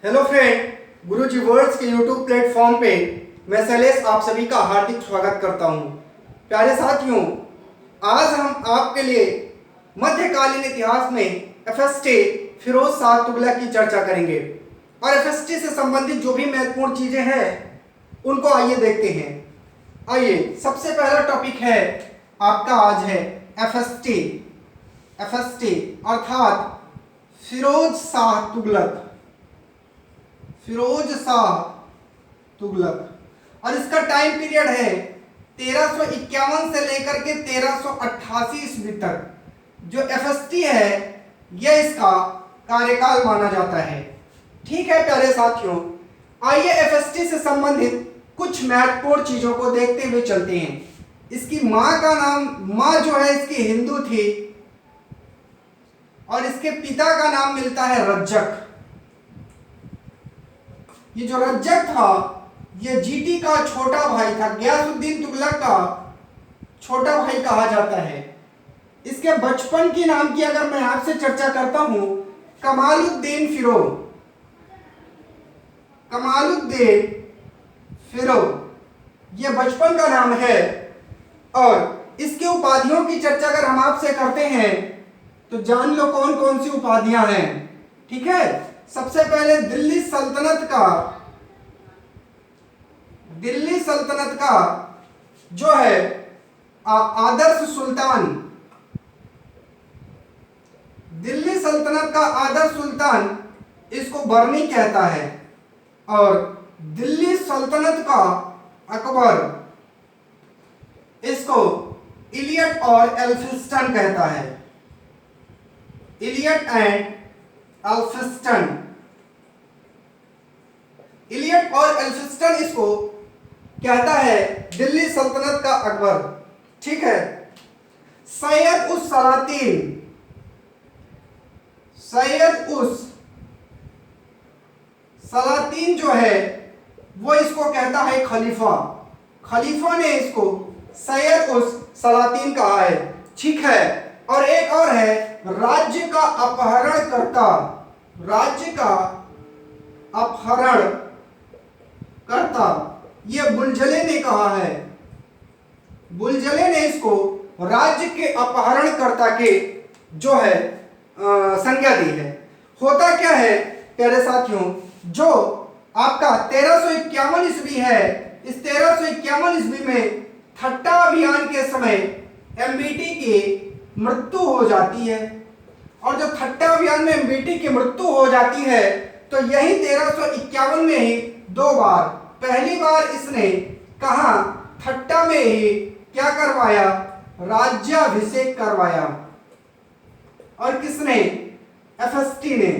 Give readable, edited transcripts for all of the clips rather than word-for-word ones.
Hello friend, गुरुजी words के YouTube platform पे मैं शैलेश आप सभी का हार्दिक स्वागत करता हूँ। प्यारे साथियों, आज हम आपके लिए मध्यकालीन इतिहास में एफएसटी फिरोज शाह तुगलक की चर्चा करेंगे और एफएसटी से संबंधित जो भी महत्वपूर्ण चीजें हैं उनको आइए देखते हैं। आइए, सबसे पहला टॉपिक है आपका आज है एफएसटी अर्थात फिरोज शाह तुगलक और इसका टाइम पीरियड है 1351 से लेकर के 1388 ईस्वी तक। जो एफएसटी है यह इसका कार्यकाल माना जाता है। ठीक है प्यारे साथियों, आइए एफएसटी से संबंधित कुछ महत्वपूर्ण चीजों को देखते हुए चलते हैं। इसकी माँ जो है इसकी हिंदू थी और इसके पिता का नाम मिलता है रज्जक। ये जो रज्जक था ये जीटी का छोटा भाई था, गयासुद्दीन तुगलक का छोटा भाई कहा जाता है। इसके बचपन के नाम की अगर मैं आपसे चर्चा करता हूं, कमालुद्दीन फिरोज ये बचपन का नाम है। और इसके उपाधियों की चर्चा अगर हम आपसे करते हैं तो जान लो कौन कौन सी उपाधियां हैं। ठीक है, सबसे पहले दिल्ली सल्तनत का जो है आदर्श सुल्तान, दिल्ली सल्तनत का आदर्श सुल्तान इसको बर्नी कहता है और दिल्ली सल्तनत का अकबर इसको इलियट और एल्फिंस्टन कहता है। इलियट और एल्फिंस्टन इसको कहता है दिल्ली सल्तनत का अकबर। ठीक है, सैयद उस सलातीन जो है वो इसको कहता है खलीफा ने इसको सैयद उस सलातीन कहा है। ठीक है, और एक और है राज्य का अपहरणकर्ता, ये बुलजले ने कहा है। बुलजले ने इसको राज्य के अपहरणकर्ता के जो है संज्ञा दी है। होता क्या है प्यारे साथियों, जो आपका 1351 ईस्वी है, इस 1351 ईस्वी में ठट्टा अभियान के समय एमबीटी की मृत्यु हो जाती है। और जब ठट्टा अभियान में एमबीटी की मृत्यु हो जाती है तो यही 1351 में ही दो बार, पहली बार इसने कहा ठट्टा में ही क्या करवाया, राज्याभिषेक करवाया। और किसने? एफएसटी ने।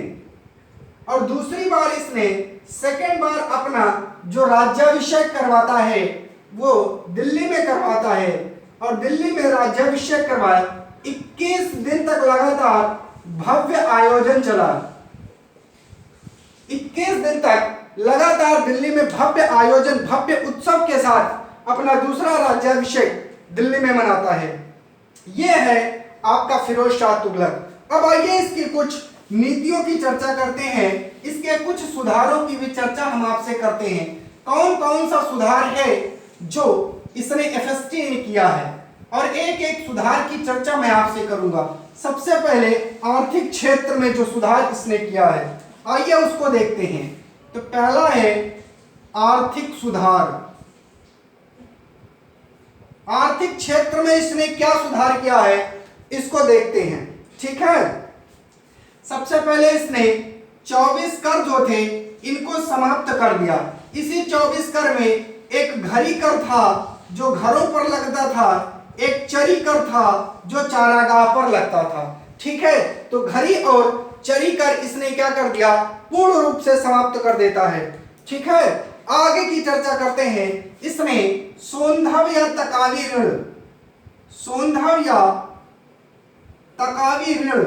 और दूसरी बार इसने सेकेंड बार अपना जो राज्याभिषेक करवाता है वो दिल्ली में करवाता है और दिल्ली में राज्याभिषेक करवाया। 21 दिन तक लगातार भव्य आयोजन चला। 21 दिन तक लगातार दिल्ली में भव्य आयोजन, भव्य उत्सव के साथ अपना दूसरा राज्याभिषेक दिल्ली में मनाता है। यह है आपका फिरोज शाह तुगलक। अब आइए इसकी कुछ नीतियों की चर्चा करते हैं, इसके कुछ सुधारों की भी चर्चा हम आपसे करते हैं। कौन कौन सा सुधार है जो इसने एफएसटी ने किया है और एक एक सुधार की चर्चा मैं आपसे करूंगा। सबसे पहले आर्थिक क्षेत्र में जो सुधार इसने किया है, आइए उसको देखते हैं। तो पहला है आर्थिक सुधार। आर्थिक क्षेत्र में इसने क्या सुधार किया है इसको देखते हैं। ठीक है, सबसे पहले इसने 24 कर जो थे इनको समाप्त कर दिया। इसी 24 कर में एक घरी कर था जो घरों पर लगता था, एक चरी कर था जो चारागाह पर लगता था। ठीक है, तो घरी और चरी कर इसने क्या कर दिया, पूर्ण रूप से समाप्त कर देता है। ठीक है, आगे की चर्चा करते हैं। इसने सोंधव या तकावी ऋण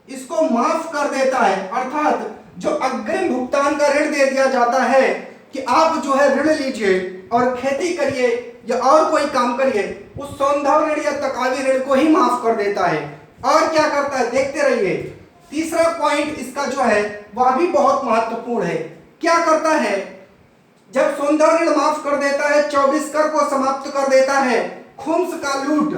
इसको माफ कर देता है। अर्थात जो अग्रिम भुगतान का ऋण दे दिया जाता है कि आप जो है ऋण लीजिए और खेती करिए या और कोई काम करिए, उस सौंधव ऋण या तकावी ऋण को ही माफ कर देता है। और क्या करता है देखते रहिए। तीसरा पॉइंट इसका जो है वह भी बहुत महत्वपूर्ण है। क्या करता है, जब सौंदर्य ऋण माफ कर देता है, 24 कर को समाप्त कर देता है, खुम्स का लूट,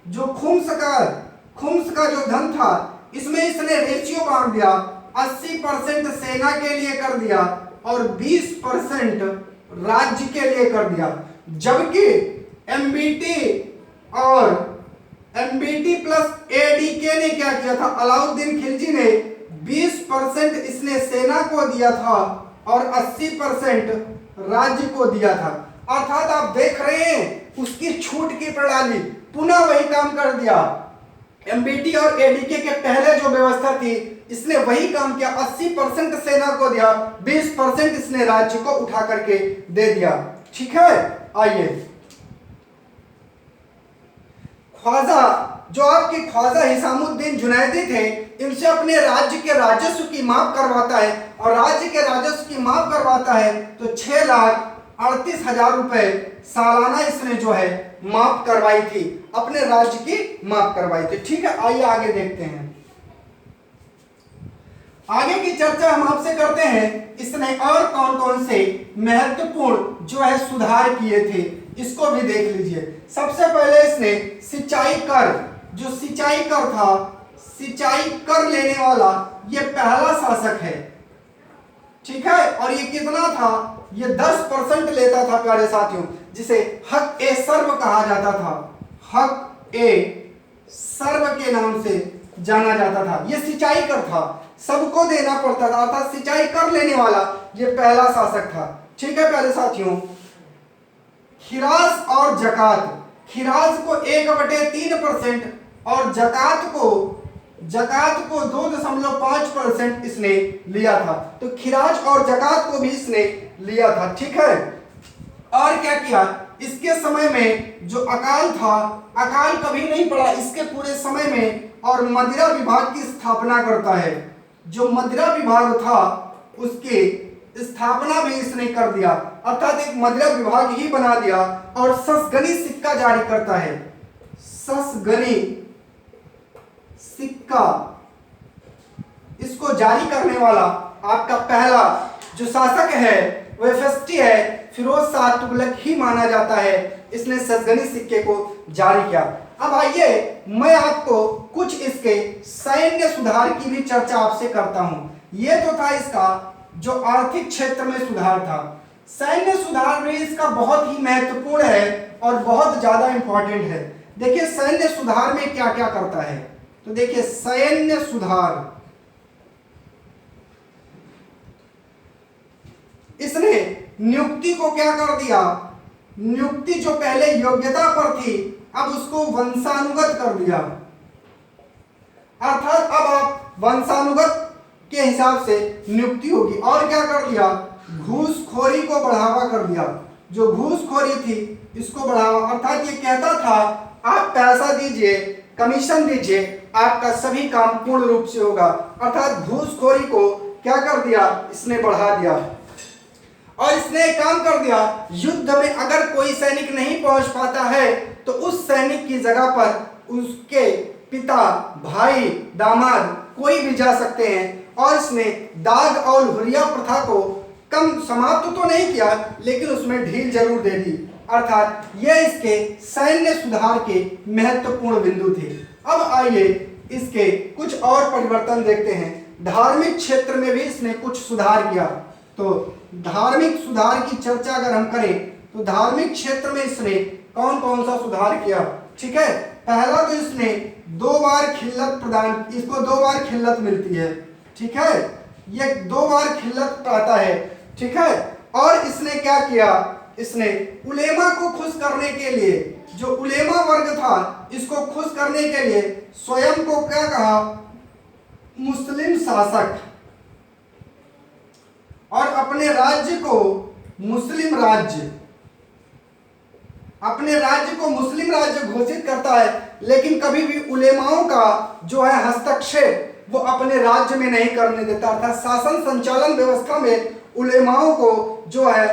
जो खुम्स का जो धन था इसमें इसने रेशियो बांट दिया, 80% सेना के लिए कर दिया और 20% राज्य के लिए कर दिया। जबकि एमबीटी प्लस एडीके ने क्या किया था, अलाउद्दीन खिलजी ने 20% इसने सेना को दिया था और 80% राज्य को दिया था। अर्थात आप देख रहे हैं उसकी छूट की प्रणाली पुनः वही काम कर दिया। एमबीटी और एडीके के पहले जो व्यवस्था थी इसने वही काम किया, 80% सेना को दिया, 20% इसने राज्य को उठा करके दे दिया। ठीक है, आइए ख्वाजा, जो आपके ख्वाजा हिसामुद्दीन जुनैदी थे, इनसे अपने राज्य के राजस्व की माप करवाता है और राज्य के राजस्व की माप करवाता है तो 6,38,000 रुपए सालाना इसने जो है माप करवाई थी, अपने राज्य की माप करवाई थी। ठीक है, आइए आगे देखते हैं। आगे की चर्चा हम आपसे करते हैं इसने और कौन कौन से महत्वपूर्ण जो है सुधार किए थे, इसको भी देख लीजिए। सबसे पहले इसने सिंचाई कर, जो सिंचाई कर था, सिंचाई कर लेने वाला ये पहला शासक है। ठीक है, और ये कितना था, ये 10% लेता था प्यारे साथियों, जिसे हक ए सर्व कहा जाता था, हक ए सर्व के नाम से जाना जाता था। ये सिंचाई कर था, सबको देना पड़ता था, अर्थात सिंचाई कर लेने वाला ये पहला शासक था। ठीक है प्यारे साथियों, खिराज और जकात, खिराज को 1/3% और जकात को 2.5% इसने लिया था। तो खिराज और जकात को भी इसने लिया था। ठीक है, और क्या किया, इसके समय में जो अकाल था, अकाल कभी नहीं पड़ा इसके पूरे समय में, और मदिरा विभाग की स्थापना करता है। जो मदिरा विभाग था उसकी स्थापना भी इसने कर दिया, अर्थात एक मदिरा विभाग ही बना दिया, और ससगनी सिक्का जारी करता है। ससगनी सिक्का, इसको जारी करने वाला आपका पहला जो शासक है वह फस्टी है, फिरोज शाह तुगलक ही माना जाता है। इसने ससगनी सिक्के को जारी किया। अब आइए मैं आपको कुछ इसके सैन्य सुधार की भी चर्चा आपसे करता हूं। यह तो था इसका जो आर्थिक क्षेत्र में सुधार था। सैन्य सुधार भी इसका बहुत ही महत्वपूर्ण है और बहुत ज्यादा इंपॉर्टेंट है। देखिए सैन्य सुधार में क्या क्या करता है, तो देखिए सैन्य सुधार, इसने नियुक्ति को क्या कर दिया, नियुक्ति जो पहले योग्यता पर थी अब उसको वंशानुगत कर दिया, अर्थात अब आप वंशानुगत के हिसाब से नियुक्ति होगी। और क्या कर दिया, घूसखोरी को बढ़ावा कर दिया, जो घूसखोरी थी इसको बढ़ावा, अर्थात ये कहता था आप पैसा दीजिए, कमीशन दीजिए, आपका सभी काम पूर्ण रूप से होगा, अर्थात घूसखोरी को क्या कर दिया, इसने बढ़ा दिया। और इसने एक काम कर दिया, युद्ध में अगर कोई सैनिक नहीं पहुंच पाता है तो उस सैनिक की जगह पर उसके पिता, भाई, दामाद कोई भी जा सकते हैं। और इसने दाग और हुरिया प्रथा को कम समाप्त तो नहीं किया लेकिन उसमें ढील जरूर दे दी, अर्थात यह इसके सैन्य सुधार के महत्वपूर्ण बिंदु थे। अब आइए इसके कुछ और परिवर्तन देखते हैं। धार्मिक क्षेत्र में भी इसने कुछ सुधार किया। तो धार्मिक सुधार की चर्चा अगर हम करें तो धार्मिक क्षेत्र में इसने कौन कौन सा सुधार किया। ठीक है, पहला तो इसने 2 बार खिल्लत प्रदान, इसको 2 बार खिल्लत मिलती है। ठीक है, ये 2 बार खिल्लत पाता है। ठीक है, और इसने क्या किया, इसने उलेमा को खुश करने के लिए, जो उलेमा वर्ग था इसको खुश करने के लिए स्वयं को क्या कहा, मुस्लिम शासक, और अपने राज्य को मुस्लिम राज्य, अपने राज्य को मुस्लिम राज्य घोषित करता है, लेकिन कभी भी उलेमाओं का जो है हस्तक्षेप वो अपने राज्य में नहीं करने देता था। शासन संचालन व्यवस्था में उलेमाओं को जो है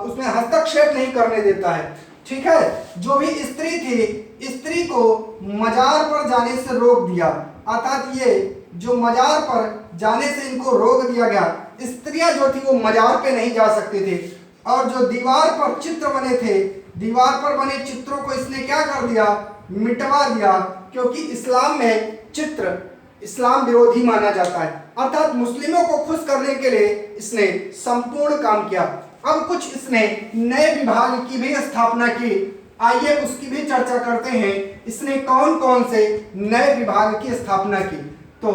उसमें हस्तक्षेप नहीं करने देता है। ठीक है, जो भी स्त्री थी, स्त्री को मजार पर जाने से रोक दिया, अर्थात ये जो मजार पर जाने से इनको रोक दिया गया। स्त्रियां जो थी वो मजार पे नहीं जा सकती थी। और जो दीवार पर चित्र बने थे, दीवार पर बने चित्रों को इसने क्या कर दिया, मिटवा दिया, क्योंकि इस्लाम में चित्र इस्लाम विरोधी माना जाता है। अर्थात मुस्लिमों को खुश करने के लिए इसने संपूर्ण काम किया। अब कुछ इसने नए विभाग की भी स्थापना की, आइए उसकी भी चर्चा करते हैं। इसने कौन कौन से नए विभाग की स्थापना की। तो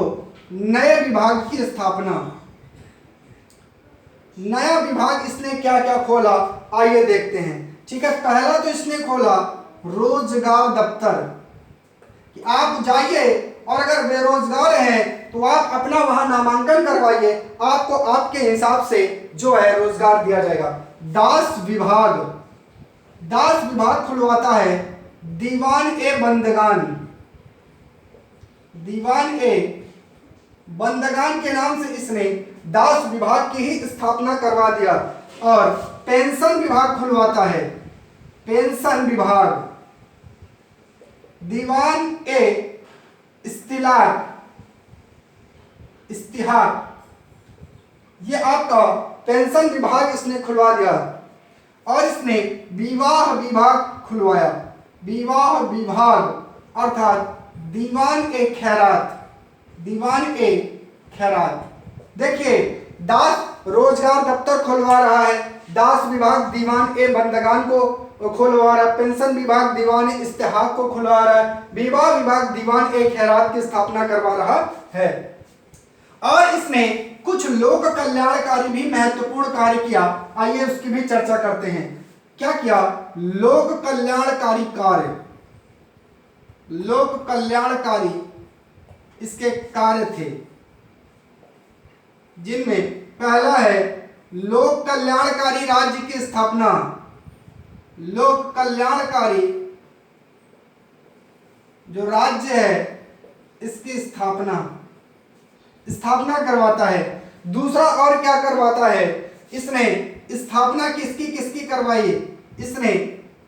नए विभाग की स्थापना, नया विभाग इसने क्या क्या खोला, आइए देखते हैं। ठीक है, पहला तो इसने खोला रोजगार दफ्तर, कि आप जाइए और अगर बेरोजगार हैं तो आप अपना वहां नामांकन करवाइए, आपको आपके हिसाब से जो है रोजगार दिया जाएगा। दास विभाग, दास विभाग खुलवाता है दीवान ए बंदगान, दीवान ए बंदगान के नाम से इसने दास विभाग की ही स्थापना करवा दिया। और पेंशन विभाग खुलवाता है, पेंशन विभाग दीवान ए इस्तिलाह, इस्तिहार, ये आपका पेंशन विभाग इसने खुलवा दिया। और इसने विवाह विभाग खुलवाया, विवाह विभाग अर्थात दीवान ए खैरात, दीवान ए खैरात। देखिए, दास रोजगार दफ्तर खुलवा रहा है, दास विभाग दीवान ए बंदगान को खुलवा रहा है, पेंशन विभाग दीवान ए इस्तिहाक को खुलवा रहा है, विवाह विभाग दीवान ए खैरात की स्थापना करवा रहा है। और इसने कुछ लोक कल्याणकारी भी महत्वपूर्ण कार्य किया, आइए उसकी भी चर्चा करते हैं। क्या किया? लोक कल्याणकारी कार्य, लोक कल्याणकारी इसके कार्य थे, जिनमें पहला है लोक कल्याणकारी राज्य की स्थापना, लोक कल्याणकारी जो राज्य है इसकी स्थापना करवाता है। दूसरा और क्या करवाता है? इसने स्थापना किसकी किसकी करवाई? इसने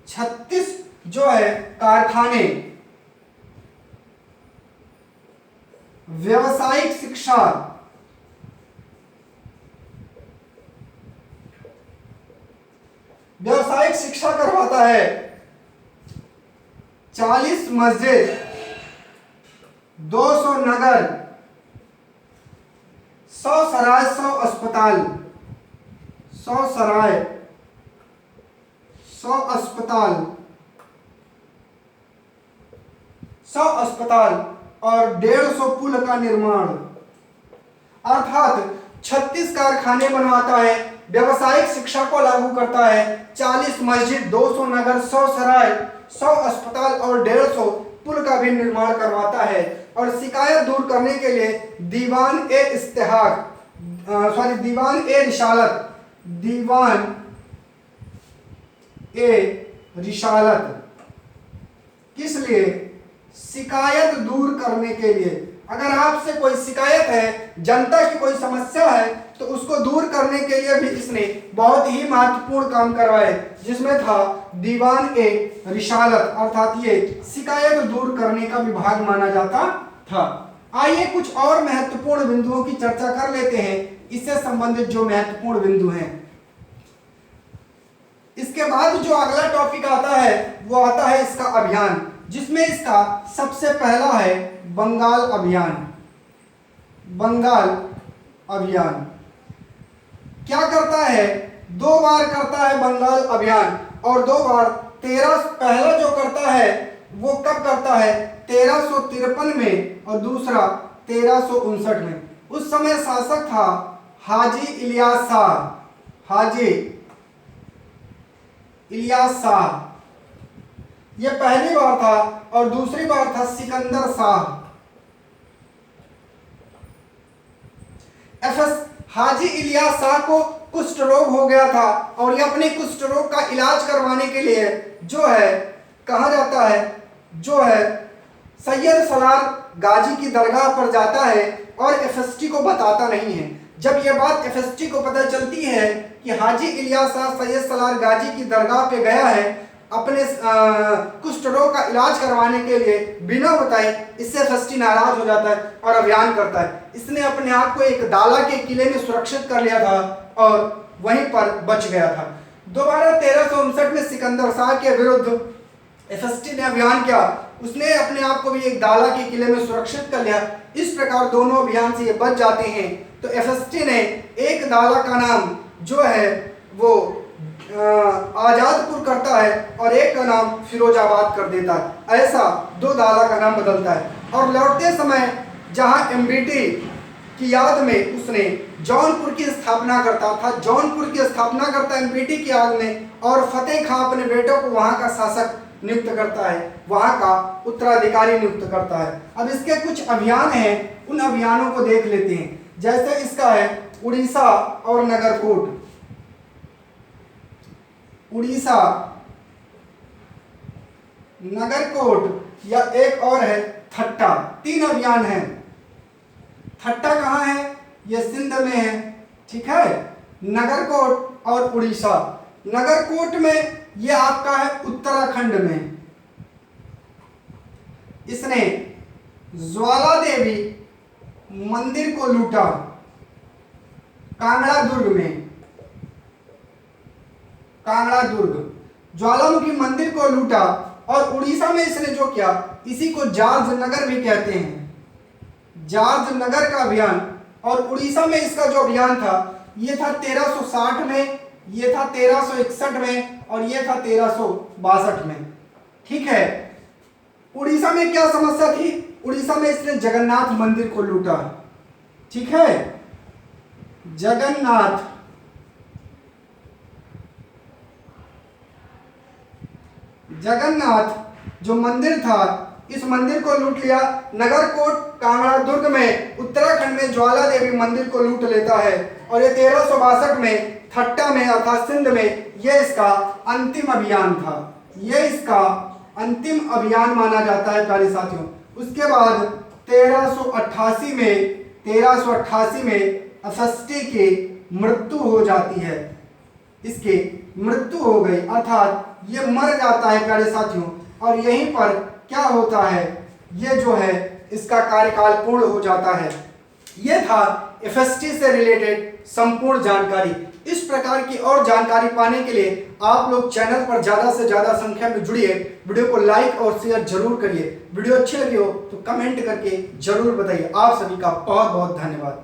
36 जो है कारखाने, व्यावसायिक शिक्षा, व्यावसायिक शिक्षा करवाता है, 40 मस्जिद, 200 नगर, 100 सराय, 100 अस्पताल, 100 सराय, 100 अस्पताल, 100 अस्पताल और 150 पुल का निर्माण। अर्थात 36 कारखाने बनवाता है, व्यावसायिक शिक्षा को लागू करता है, 40 मस्जिद, 200 नगर, 100 सराय, 100 अस्पताल और 150 पुल का भी निर्माण करवाता है। और शिकायत दूर करने के लिए दीवान ए इस्तेहाक, दीवान ए रिसालत, दीवान ए रिसालत किस लिए? शिकायत दूर करने के लिए। अगर आपसे कोई शिकायत है, जनता की कोई समस्या है, तो उसको दूर करने के लिए भी इसने बहुत ही महत्वपूर्ण काम करवाए, जिसमें था दीवान ए रिसालत, अर्थात ये शिकायत दूर करने का विभाग माना जाता था। आइए कुछ और महत्वपूर्ण बिंदुओं की चर्चा कर लेते हैं, इससे संबंधित जो महत्वपूर्ण बिंदु हैं। इसके बाद जो अगला टॉपिक आता है वो आता है इसका अभियान, जिसमें इसका सबसे पहला है बंगाल अभियान। बंगाल अभियान क्या करता है? 2 बार करता है बंगाल अभियान, और 2 बार पहला जो करता है वो कब करता है? 1353 में और दूसरा 1359 में। उस समय शासक था हाजी इलियास शाह, हाजी इलियास शाह। यह पहली बार था, और दूसरी बार था सिकंदर शाह। हाजी इलियास शाह को कुष्ठ रोग हो गया था, और ये अपने कुष्ठ रोग का इलाज करवाने के लिए जो है कहा जाता है, जो है सैयद सलार गाजी की दरगाह पर जाता है और एफएसटी को बताता नहीं है। जब यह बात एफएसटी को पता चलती है कि हाजी इलियास शाह सैयद सलार गाजी की दरगाह पे गया है अपने कुष्ठ रोग का इलाज करवाने के लिए बिना बताए इससे एफएसटी नाराज हो जाता है और अभियान करता है। इसने अपने आप को एक दाला के किले में सुरक्षित कर लिया था और वहीं पर बच गया था। दोबारा 1359 में सिकंदर शाह के विरुद्ध एफएसटी ने अभियान किया, उसने अपने आप को भी एक दाला के किले में सुरक्षित कर लिया। इस प्रकार दोनों अभियान से ये बच जाते हैं। तो एफएसटी ने एक दाला का नाम जो है वो आजादपुर करता है और एक का नाम फिरोजाबाद कर देता है। ऐसा दो दाला का नाम बदलता है और लौटते समय जहां एमबीटी की याद में उसने जौनपुर की स्थापना करता था, जौनपुर की स्थापना करता एमबीटी की याद में, और फतेह खां अपने बेटों को वहां का शासक नियुक्त करता है, वहां का उत्तराधिकारी नियुक्त करता है। अब इसके कुछ अभियान हैं, उन अभियानों को देख लेते हैं। जैसे इसका है उड़ीसा और नगरकोट, उड़ीसा, नगरकोट या एक और है थट्टा। तीन अभियान हैं। थट्टा कहाँ है? ये सिंध में है, ठीक है। नगरकोट और उड़ीसा, नगरकोट में ये आपका है उत्तराखंड में। इसने ज्वाला देवी मंदिर को लूटा कांगड़ा दुर्ग में, कांगड़ा दुर्ग ज्वालामुखी मंदिर को लूटा। और उड़ीसा में इसने जो किया, इसी को जॉर्ज नगर भी कहते हैं, जॉर्ज नगर का अभियान। और उड़ीसा में इसका जो अभियान था ये था 1360 में, ये था 1361 में और ये था 1362 में, ठीक है। उड़ीसा में क्या समस्या थी? उड़ीसा में इसने जगन्नाथ मंदिर को लूटा, ठीक है। जगन्नाथ जो मंदिर था, इस मंदिर को लूट लिया। नगरकोट कांगड़ा दुर्ग में उत्तराखंड में ज्वाला देवी मंदिर को लूट लेता है। और ये 1362 में थट्टा में अर्थात सिंध में ये इसका अंतिम अभियान था, ये इसका अंतिम अभियान माना जाता है प्यारे साथियों। उसके बाद 1388 में एफएसटी की मृत्यु हो जाती है, इसकी मृत्यु हो गई अर्थात ये मर जाता है प्यारे साथियों। और यहीं पर क्या होता है, ये जो है इसका कार्यकाल पूर्ण हो जाता है। ये था एफएसटी से रिलेटेड संपूर्ण जानकारी। इस प्रकार की और जानकारी पाने के लिए आप लोग चैनल पर ज़्यादा से ज़्यादा संख्या में जुड़िए। वीडियो को लाइक और शेयर जरूर करिए। वीडियो अच्छी लगी हो तो कमेंट करके जरूर बताइए। आप सभी का बहुत बहुत धन्यवाद।